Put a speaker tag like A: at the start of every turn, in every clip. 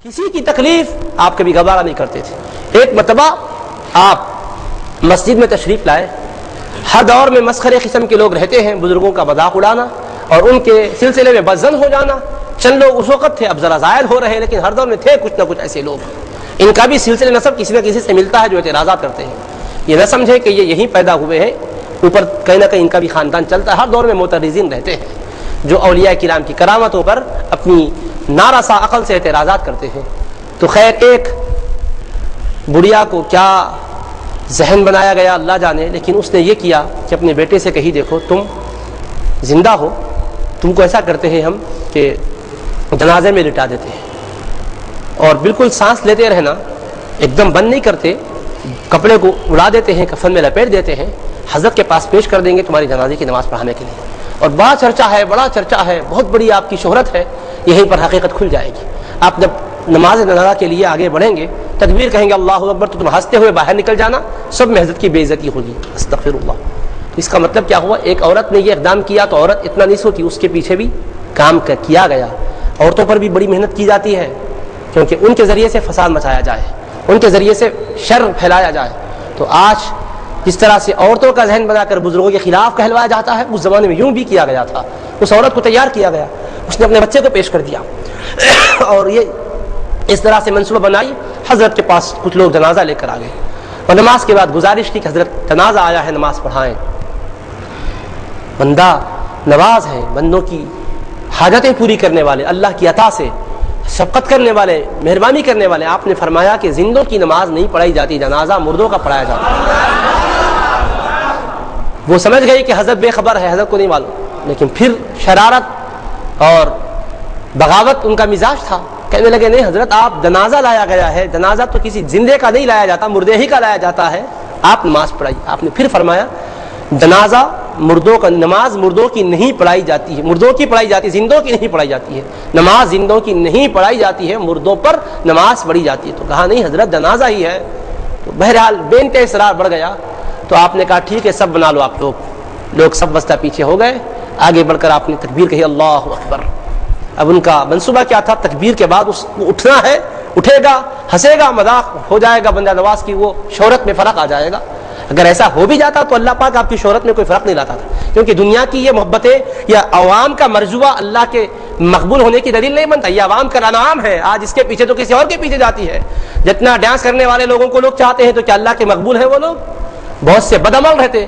A: کسی کی تکلیف آپ کبھی گوارا نہیں کرتے تھے۔ ایک مرتبہ آپ مسجد میں تشریف لائے، ہر دور میں مسخرے قسم کے لوگ رہتے ہیں، بزرگوں کا مذاق اڑانا اور ان کے سلسلے میں بدظن ہو جانا۔ چند لوگ اس وقت تھے، اب ذرا زائل ہو رہے ہیں، لیکن ہر دور میں تھے کچھ نہ کچھ ایسے لوگ، ان کا بھی سلسلے نسب کسی نہ کسی سے ملتا ہے جو اعتراضات کرتے ہیں۔ یہ نہ سمجھے کہ یہ یہیں پیدا ہوئے ہیں، اوپر کہیں نہ کہیں ان کا بھی خاندان چلتا ہے۔ ہر دور میں معترضین رہتے ہیں جو اولیاء کرام کی کرامتوں پر اپنی نارسا عقل سے اعتراضات کرتے ہیں۔ تو خیر، ایک بڑھیا کو کیا ذہن بنایا گیا اللہ جانے، لیکن اس نے یہ کیا کہ اپنے بیٹے سے کہی دیکھو تم زندہ ہو، تم کو ایسا کرتے ہیں ہم کہ جنازے میں لٹا دیتے ہیں، اور بالکل سانس لیتے رہنا، ایک دم بند نہیں کرتے، کپڑے کو اڑا دیتے ہیں، کفن میں لپیٹ دیتے ہیں، حضرت کے پاس پیش کر دیں گے تمہاری جنازے کی نماز پڑھانے کے لیے۔ اور بڑا چرچا ہے، بڑا چرچا ہے، بہت بڑی آپ کی شہرت ہے، یہیں پر حقیقت کھل جائے گی۔ آپ جب نماز جنازہ کے لیے آگے بڑھیں گے، تکبیر کہیں گے اللہ اکبر، تو تم ہنستے ہوئے باہر نکل جانا، سب میں حضرت کی بے عزتی ہوگی، استغفر اللہ۔ اس کا مطلب کیا ہوا؟ ایک عورت نے یہ اقدام کیا تو عورت اتنا نہیں سوتی، اس کے پیچھے بھی کام کیا گیا۔ عورتوں پر بھی بڑی محنت کی جاتی ہے، کیونکہ ان کے ذریعے سے فساد مچایا جائے، ان کے ذریعے سے شر پھیلایا جائے۔ تو آج جس طرح سے عورتوں کا ذہن بنا کر بزرگوں کے خلاف کہلوایا جاتا ہے، اس زمانے میں یوں بھی کیا گیا تھا۔ اس عورت کو تیار کیا گیا، اس نے اپنے بچے کو پیش کر دیا اور یہ اس طرح سے منصوبہ بنائی۔ حضرت کے پاس کچھ لوگ جنازہ لے کر آ گئے اور نماز کے بعد گزارش کی کہ حضرت جنازہ آیا ہے، نماز پڑھائیں۔ بندہ نواز ہے، بندوں کی حاجتیں پوری کرنے والے، اللہ کی عطا سے شفقت کرنے والے، مہربانی کرنے والے۔ آپ نے فرمایا کہ زندوں کی نماز نہیں پڑھائی جاتی، جنازہ مردوں کا پڑھایا جاتا ہے۔ وہ سمجھ گئی کہ حضرت بے خبر ہے، حضرت کو نہیں معلوم، لیکن پھر شرارت اور بغاوت ان کا مزاج تھا۔ کہنے لگے نہیں حضرت، آپ جنازہ لایا گیا ہے، جنازہ تو کسی زندے کا نہیں لایا جاتا، مردے ہی کا لایا جاتا ہے، آپ نماز پڑھائی۔ آپ نے پھر فرمایا جنازہ مردوں کا، نماز مردوں کی نہیں پڑھائی جاتی ہے، مردوں کی پڑھائی جاتی ہے، زندوں کی نہیں پڑھائی جاتی ہے، نماز زندوں کی نہیں پڑھائی جاتی ہے، مردوں پر نماز پڑھی جاتی ہے۔ تو کہا نہیں حضرت جنازہ ہی ہے۔ تو بہرحال بے انتہا اصرار بڑھ گیا، تو آپ نے کہا ٹھیک ہے سب بنا لو آپ لوگ سب بستہ پیچھے ہو گئے۔ آگے بڑھ کر آپ نے تکبیر کہی اللہ اکبر۔ اب ان کا منصوبہ کیا تھا؟ تکبیر کے بعد اس کو اٹھنا ہے، اٹھے گا، ہنسے گا، مذاق ہو جائے گا بندہ نواز کی، وہ شہرت میں فرق آ جائے گا۔ اگر ایسا ہو بھی جاتا تو اللہ پاک آپ کی شہرت میں کوئی فرق نہیں لاتا تھا، کیونکہ دنیا کی یہ محبتیں یا عوام کا مرجوہ اللہ کے مقبول ہونے کی دلیل نہیں بنتا۔ یہ عوام کا انعام ہے، آج اس کے پیچھے تو کسی اور کے پیچھے جاتی ہے۔ جتنا ڈانس کرنے والے لوگوں کو لوگ چاہتے ہیں تو کیا اللہ کے مقبول ہیں وہ لوگ؟ بہت سے بدعمل رہتے،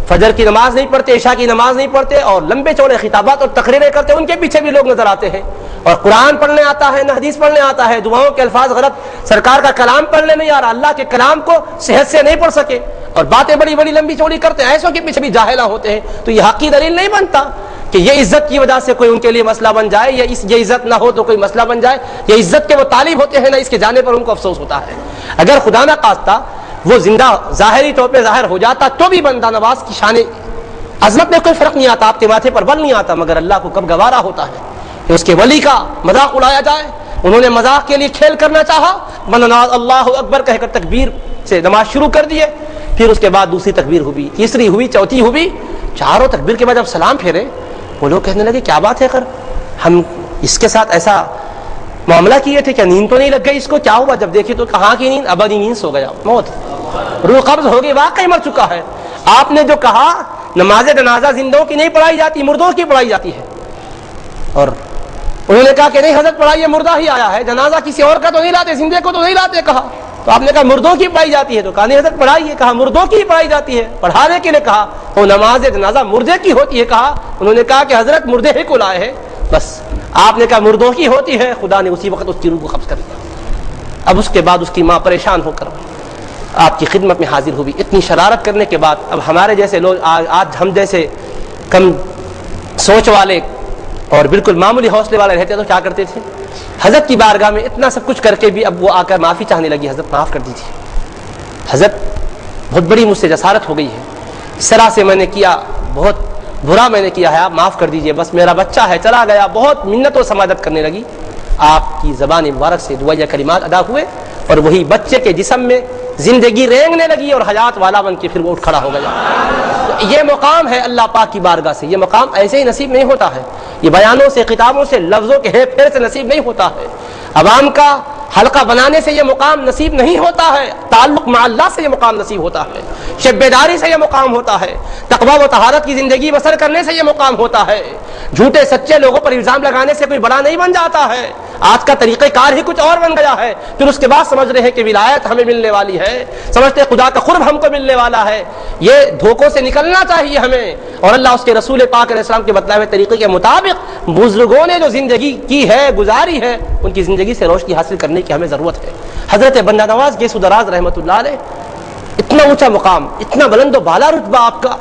A: فجر کی نماز نہیں پڑھتے، عشاء کی نماز نہیں پڑھتے، اور لمبے چوڑے خطابات اور تقریریں کرتے، ان کے پیچھے بھی لوگ نظر آتے ہیں۔ اور قرآن پڑھنے آتا ہے نہ حدیث پڑھنے آتا ہے، دعاؤں کے الفاظ غلط، سرکار کا کلام پڑھنے نہیں آ رہا، اللہ کے کلام کو صحت سے نہیں پڑھ سکے، اور باتیں بڑی بڑی لمبی چوڑی کرتے ہیں، ایسوں کے پیچھے بھی جاہلہ ہوتے ہیں۔ تو یہ حقی دلیل نہیں بنتا کہ یہ عزت کی وجہ سے کوئی ان کے لیے مسئلہ بن جائے، یا یہ عزت نہ ہو تو کوئی مسئلہ بن جائے۔ یہ عزت کے وہ طالب ہوتے ہیں، نہ اس کے جانے پر ان کو افسوس ہوتا ہے۔ اگر خدا نہ خواستہ وہ زندہ ظاہری طور پہ ظاہر ہو جاتا تو بھی بندہ نواز کی شان عظمت میں کوئی فرق نہیں آتا، آپ کے ماتھے پر بل نہیں آتا، مگر اللہ کو کب گوارا ہوتا ہے کہ اس کے ولی کا مذاق اڑایا جائے۔ انہوں نے مذاق کے لیے کھیل کرنا چاہا، نماز اللہ اکبر کہہ کر تکبیر سے نماز شروع کر دیے، پھر اس کے بعد دوسری تکبیر ہوئی، تیسری ہوئی، چوتھی ہوئی، چاروں تکبیر کے بعد جب سلام پھیرے، وہ لوگ کہنے لگے کیا بات ہے، کر ہم اس کے ساتھ ایسا معاملہ کیے تھے، کیا نیند تو نہیں لگ گئی اس کو؟ کیا ہوا؟ جب دیکھی تو کہاں کی نیند؟ ابدی نیند، سو گیا، موت، روح قبض ہو گئی، واقعی مر چکا ہے۔ آپ نے جو کہا نماز جنازہ زندوں کی نہیں پڑھائی جاتی، مردوں کی پڑھائی جاتی ہے، اور انہوں نے کہا کہ نہیں حضرت پڑھائیے، مردہ ہی آیا ہے، جنازہ کسی اور کا تو نہیں لاتے، زندے کو تو نہیں لاتے۔ کہا تو آپ نے کہا مردوں کی پڑھائی جاتی ہے، تو کہا نہیں حضرت پڑھائیے۔ کہا مردوں کی پڑھائی جاتی ہے، پڑھانے کے لیے کہا وہ نماز جنازہ مردے کی ہوتی ہے۔ کہا انہوں نے کہا کہ حضرت مردے ہی کو لائے ہیں، بس آپ نے کہا مردوں کی ہوتی ہے، خدا نے اسی وقت اس کی روح کو قبض کر لیا۔ اب اس کے بعد اس کی ماں پریشان ہو کر آپ کی خدمت میں حاضر ہوئی۔ اتنی شرارت کرنے کے بعد اب ہمارے جیسے لوگ، آج ہم جیسے کم سوچ والے اور بالکل معمولی حوصلے والے رہتے تو کیا کرتے تھے؟ حضرت کی بارگاہ میں اتنا سب کچھ کر کے بھی اب وہ آ کر معافی چاہنے لگی، حضرت معاف کر دیجیے، حضرت بہت بڑی مجھ سے جسارت ہو گئی ہے، اس طرح سے میں نے کیا، بہت برا میں نے کیا ہے، آپ معاف کر دیجیے، بس میرا بچہ ہے چلا گیا۔ بہت منت و سماجت کرنے لگی۔ آپ کی زبان مبارک سے دعائیہ کلمات ادا ہوئے، اور وہی بچے کے جسم میں زندگی رینگنے لگی، اور حیات والا بن کے پھر وہ اٹھ کھڑا ہو گیا۔ یہ مقام ہے اللہ پاک کی بارگاہ سے، یہ مقام ایسے ہی نصیب نہیں ہوتا ہے، یہ بیانوں سے، خطابوں سے، لفظوں کے ہیر پھیر سے نصیب نہیں ہوتا ہے۔ عوام کا حلقہ بنانے سے یہ مقام نصیب نہیں ہوتا ہے، تعلق مع اللہ سے یہ مقام نصیب ہوتا ہے، شب بیداری سے یہ مقام ہوتا ہے، تقویٰ و طہارت کی زندگی بسر کرنے سے یہ مقام ہوتا ہے۔ جھوٹے سچے لوگوں پر الزام لگانے سے کوئی بڑا نہیں بن جاتا ہے، آج کا طریقہ کار ہی کچھ اور بن گیا ہے۔ پھر اس کے بعد سمجھ رہے ہیں کہ ولایت ہمیں ملنے والی ہے، سمجھتے خدا کا قرب ہم کو ملنے والا ہے۔ یہ دھوکوں سے نکلنا چاہیے ہمیں، اور اللہ اس کے رسول پاک علیہ السلام کے بتلائے ہوئے طریقے کے مطابق بزرگوں نے جو زندگی کی ہے، گزاری ہے، ان کی زندگی سے روشنی حاصل کرنے کی ہمیں ضرورت ہے۔ حضرت بندہ نواز گیس دراز رحمۃ اللہ علیہ، اتنا اونچا مقام، اتنا بلند و بالا رتبہ آپ کا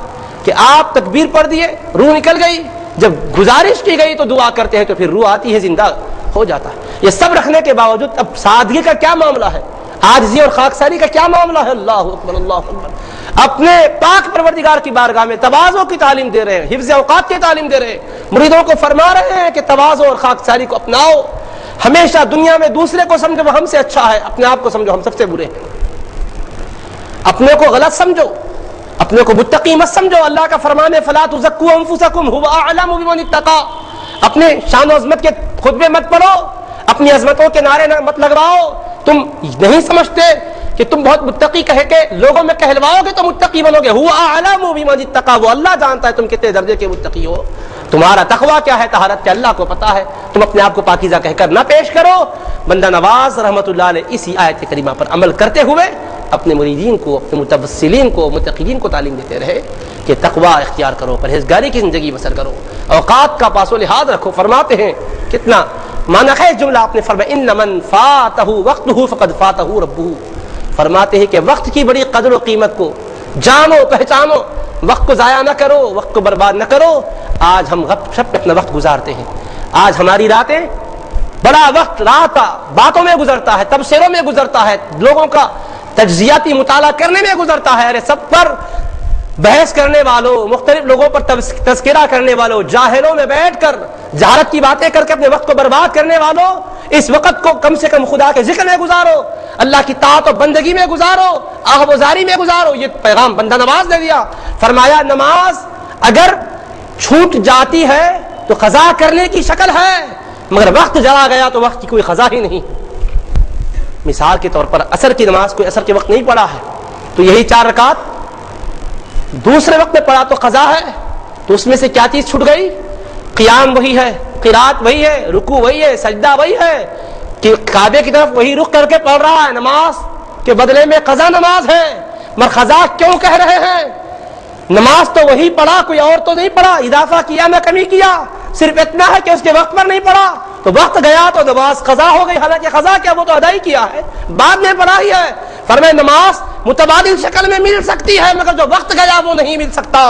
A: کہ آپ تکبیر پڑھ دیے، روح نکل گئی، جب گزارش کی گئی تو دعا کرتے ہیں تو پھر روح آتی ہے، زندہ ہو جاتا ہے۔ یہ سب رکھنے کے باوجود اب سادگی کا کیا معاملہ ہے، عاجزی اور خاکساری کا کیا معاملہ ہے؟ اللہ اکبر اللہ اکبر۔ اپنے پاک پروردگار کی بارگاہ میں تواضع کی تعلیم دے رہے ہیں، حفظ اوقات کی تعلیم دے رہے ہیں، مریدوں کو فرما رہے ہیں کہ تواضع اور خاکساری کو اپناؤ، ہمیشہ دنیا میں دوسرے کو سمجھو وہ ہم سے اچھا ہے، اپنے آپ کو سمجھو ہم سب سے برے ہیں، اپنے کو غلط سمجھو، اپنے کو متقی مت سمجھو۔ اللہ کا فرمان ہے فلا تزکوا انفسکم هو اعلم بمن اتقى، اپنے شان و عظمت کے خطبے مت پڑھو، اپنی عظمتوں کے نعرے مت لگواؤ۔ تم نہیں سمجھتے کہ تم بہت متقی کہہ کے لوگوں میں کہلواؤ گے تو متقی بنو گے، هو اعلم بمن اتقى، وہ اللہ جانتا ہے تم کتنے درجے کے متقی ہو، تمہارا تقویٰ کیا ہے، طہارت کیا اللہ کو پتا ہے، تم اپنے آپ کو پاکیزہ کہہ کر نہ پیش کرو۔ بندہ نواز رحمۃ اللہ علیہ اسی آیت کریمہ پر عمل کرتے ہوئے اپنے مریدین کو، اپنے متوسلین کو، متقین کو تعلیم دیتے رہے کہ تقویٰ اختیار کرو، پرہیزگاری کی زندگی بسر کرو، اوقات کا پاس و لحاظ رکھو۔ فرماتے ہیں کتنا معنی خیز جملہ آپ نے فرمایا، ان من فاتہ وقتہ فقد فاتہ ربہ، فرماتے ہیں کہ وقت کی بڑی قدر و قیمت کو جانو، پہچانو، وقت کو ضائع نہ کرو، وقت کو برباد نہ کرو۔ آج ہم غپ شپ اپنا وقت گزارتے ہیں، آج ہماری راتیں، بڑا وقت رات باتوں میں گزرتا ہے، تبصروں میں گزرتا ہے، لوگوں کا تجزیاتی مطالعہ کرنے میں گزرتا ہے، ارے سب پر بحث کرنے والوں، مختلف لوگوں پر تذکرہ کرنے والوں، جاہلوں میں بیٹھ کر جہالت کی باتیں کر کے اپنے وقت کو برباد کرنے والوں، اس وقت کو کم سے کم خدا کے ذکر میں گزارو، اللہ کی طاعت و بندگی میں گزارو، آہوازاری میں گزارو۔ یہ پیغام بندہ نواز نے دیا، فرمایا نماز اگر چھوٹ جاتی ہے تو قضا کرنے کی شکل ہے، مگر وقت چلا گیا تو وقت کی کوئی قضا ہی نہیں۔ مثال کے طور پر عصر کی نماز کوئی عصر کے وقت نہیں پڑھا ہے تو یہی 4 رکعت دوسرے وقت میں پڑھا تو قضا ہے، تو اس میں سے کیا چیز چھوٹ گئی؟ قیام وہی ہے، قرات وہی ہے، رکوع وہی ہے، سجدہ وہی ہے، کہ کعبے کی طرف وہی رخ کر کے پڑھ رہا ہے، نماز کے بدلے میں قضا نماز ہے۔ مگر قضا کیوں کہہ رہے ہیں؟ نماز تو وہی پڑھا، کوئی اور تو نہیں پڑھا، اضافہ کیا نہ کمی کیا، صرف اتنا ہے کہ اس کے وقت پر نہیں پڑھا تو وقت گیا تو نماز قضا ہو گئی، حالانکہ قضا کیا وہ تو ادا ہی کیا ہے، بعد میں پڑھا ہی ہے۔ فرمائے نماز متبادل شکل میں مل سکتی ہے مگر جو وقت گیا وہ نہیں مل سکتا۔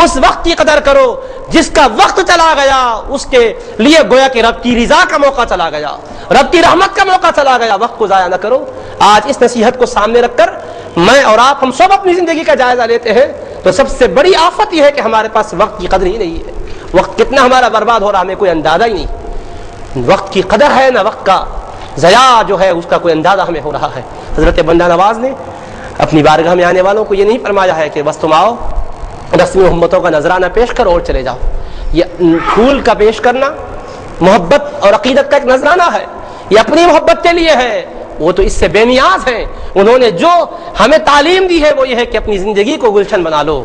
A: اس وقت کی قدر کرو، جس کا وقت چلا گیا اس کے لیے گویا کہ رب کی رضا کا موقع چلا گیا، رب کی رحمت کا موقع چلا گیا، وقت کو ضائع نہ کرو۔ آج اس نصیحت کو سامنے رکھ کر میں اور آپ ہم سب اپنی زندگی کا جائزہ لیتے ہیں تو سب سے بڑی آفت یہ ہے کہ ہمارے پاس وقت کی قدر ہی نہیں ہے، وقت کتنا ہمارا برباد ہو رہا ہمیں کوئی اندازہ ہی نہیں، وقت کی قدر ہے نہ وقت کا ضیاع جو ہے اس کا کوئی اندازہ ہمیں ہو رہا ہے۔ حضرت بندہ نواز نے اپنی بارگاہ میں آنے والوں کو یہ نہیں فرمایا ہے کہ بس تم آؤ رسمی محمتوں کا نذرانہ پیش کرو اور چلے جاؤ، یہ پھول کا پیش کرنا محبت اور عقیدت کا ایک نذرانہ ہے، یہ اپنی محبت کے لیے ہے، وہ تو اس سے بے نیاز ہیں۔ انہوں نے جو ہمیں تعلیم دی ہے وہ یہ ہے کہ اپنی زندگی کو گلشن بنا لو،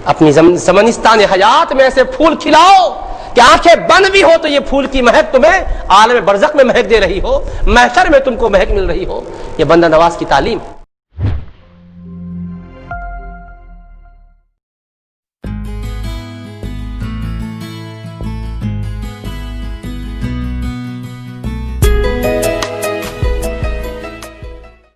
A: اپنی زمنستان حیات میں ایسے پھول کھلاؤ کہ آنکھیں بند بھی ہو تو یہ پھول کی مہک تمہیں عالم برزخ میں مہک دے رہی ہو، محشر میں تم کو مہک مل رہی ہو۔ یہ بندہ نواز کی تعلیم